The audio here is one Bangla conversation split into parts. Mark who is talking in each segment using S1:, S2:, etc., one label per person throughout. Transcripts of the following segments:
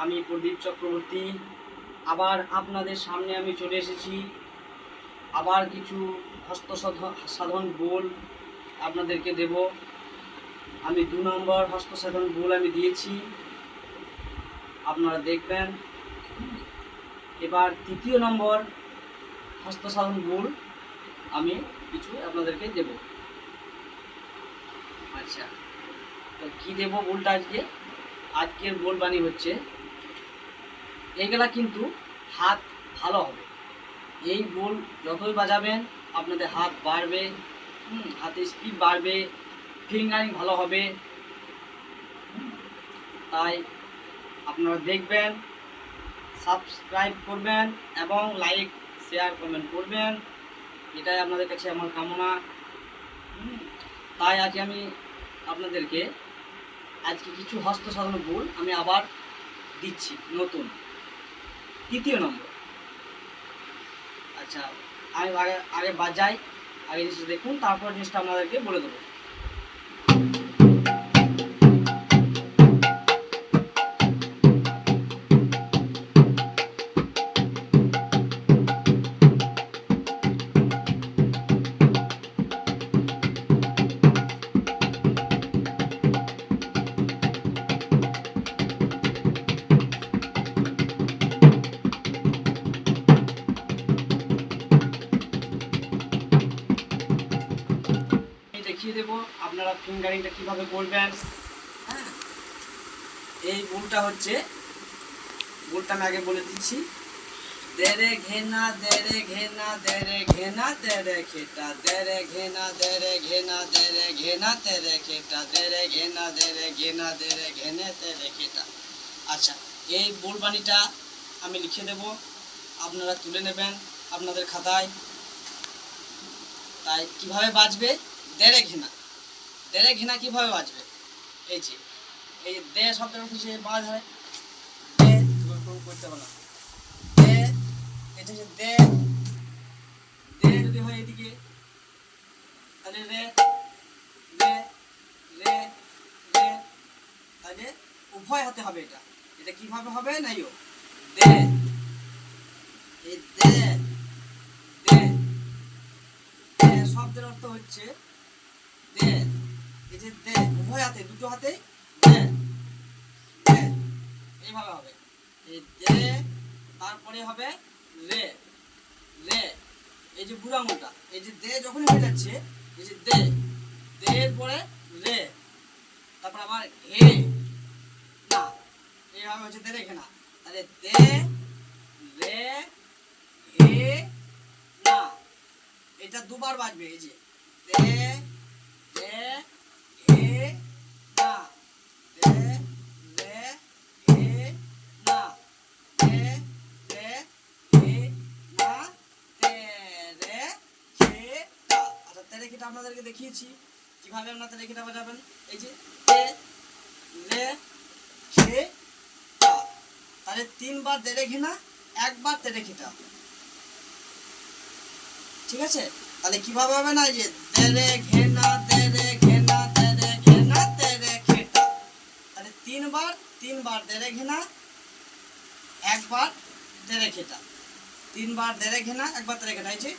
S1: আমি প্রদীপ চক্রবর্তী আবার আপনাদের সামনে আমি চলে এসেছি। আবার কিছু হস্ত সাধন বোল আপনাদেরকে দেব। আমি 2 নম্বর হস্ত সাধন বোল আমি দিয়েছি, আপনারা দেখবেন। এবার 3য় নম্বর হস্ত সাধন বোল আমি কিছু আপনাদেরকে দেব। আচ্ছা, তো কী দেব বোলটা আজকের বোল বাণী হচ্ছে, এইগুলা কিন্তু হাত ভালো হবে। এই বোল যতই বাজাবেন আপনাদের হাত বাড়বে, হাতের স্পিড বাড়বে, ফিঙ্গারিং ভালো হবে। তাই আপনারা দেখবেন, সাবস্ক্রাইব করবেন এবং লাইক শেয়ার কমেন্ট করবেন, এটাই আপনাদের কাছে আমার কামনা। তাই আজ আমি আপনাদেরকে আজকে কিছু হস্ত সাধন বোল আমি আবার দিচ্ছি নতুন 3য় নম্বর। আচ্ছা, আমি আগে বাজাই, আগে জিনিসটা দেখুন, তারপর জিনিসটা আপনাদেরকে বলে দেবো। দেখিয়ে দেবো আপনারা ফিঙ্গারিংটা কিভাবে করবেন। হ্যাঁ, এই বোলটা হচ্ছে, বোলটা আমি আগে বলে দিচ্ছি। দেরে ঘেনা দেরে ঘেনা দেরে ঘেনা দেরে খেটা দেরে ঘেনা দেরে ঘেনা দেরে ঘেনা দেরে খেটা দেরে ঘেনা দেরে ঘেনা দেরে ঘেনে দেরে খেটা। আচ্ছা, এই বোল বাণীটা আমি লিখে দেব, আপনারা তুলে নেবেন আপনাদের খাতায়। তাই কিভাবে বাজবে, দেরে ঘেনা, দেরে ঘেনা কিভাবে বাজবে, এই যে এই দে শব্দের অর্থ সে বাজ হয়, দে করতে হবে না, দে এটা হচ্ছে দে, দে যদি হয় এদিকে তাহলে রে রে রে রে, তাহলে উভয় হাতে হবে। এটা এটা কিভাবে হবে নাইও, দে, এই দে দে, দে শব্দের অর্থ হচ্ছে দে, এই যে দে উভয় হাতে, দুটো হাতে দে দে, এইভাবে হবে। এই দে, তারপরে হবে রে রে, এই যে বুড়া আঙুলটা, এই যে দে যখনই হয়ে যাচ্ছে, এই যে দে, দে এর পরে রে, তারপর আবার হে না, এইভাবে হচ্ছে দে রেখে না। তাহলে দে রে হে না, এটা দুবার বাজবে। এই যে দে দে হে না, দে রে হে না, দে রে হে না, দে রে খে টা। আচ্ছা, তে রেখাটা আপনাদেরকে দেখিয়েছি কিভাবে আপনারা রেখাটা বাজাবেন। এই যে দে রে খে টা, তাহলে 3বার দে রেখে না, একবার তে রেখাটা, ঠিক আছে? তাহলে কিভাবে হবে না, যে দে রে ঘে না দে রে ঘে না দে রে ঘে না দে রে খেটা, তাহলে 3বার দে রে ঘে না, একবার দে রে খেটা, 3বার দে রে ঘে না, একবার দে রে খেটা। এই যে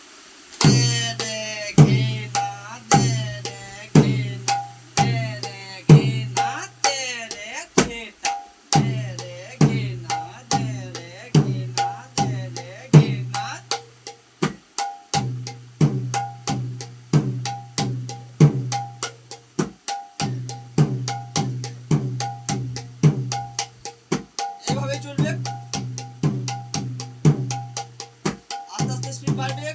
S1: দে রে ঘে না দে রে ঘে না দে রে ঘে না দে রে খেটা, দে রে ঘে না দে রে ঘে না দে রে ঘে না। এভাবে চলবে, আস্তে আস্তে স্পিড বাড়বে।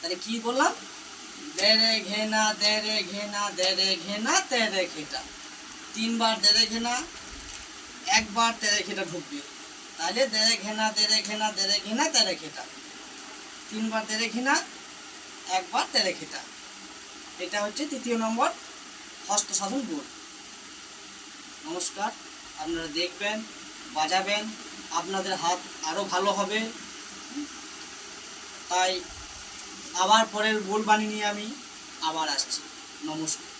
S1: তাহলে কি বললাম? দেরে ঘেনা দেরে ঘেনা দেরে ঘেনা তেরে ঘেটা। 3 বার দেরে ঘেনা, একবার তেরে ঘেটা ঢুকবে, তাহলে দেরে ঘেনা দেরে ঘেনা দেরে ঘেনা তেরে ঘেটা। 3 বার দেরে ঘেনা, একবার তেরে ঘেটা। এটা হচ্ছে 3য় নম্বর হস্ত সাধন বোর্ড। নমস্কার, আপনারা দেখবেন, বাজাবেন, আপনাদের হাত আরও ভালো হবে। তাই আবার পরের বোল বানিয়ে নিয়ে আমি আবার আসছি। নমস্কার।